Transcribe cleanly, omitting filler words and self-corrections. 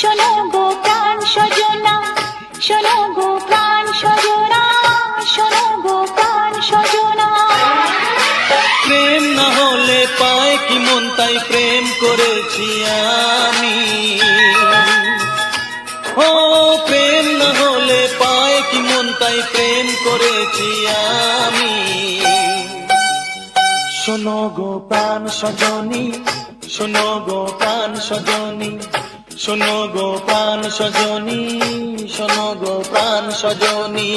শোনো গো প্রাণ সজনা, শোনো গো প্রাণ সজনা, শোনো গো প্রাণ সজনা। প্রেম না হলে পায় কি মন, তাই প্রেম করেছি আমি। ও প্রেম না হলে পায় কি মন, তাই প্রেম করেছি আমি। শোনো গো প্রাণ সজনী, শোনো গো প্রাণ সজনী, শোনো গো প্রাণ সজনী, শোনো গো প্রাণ সজনী।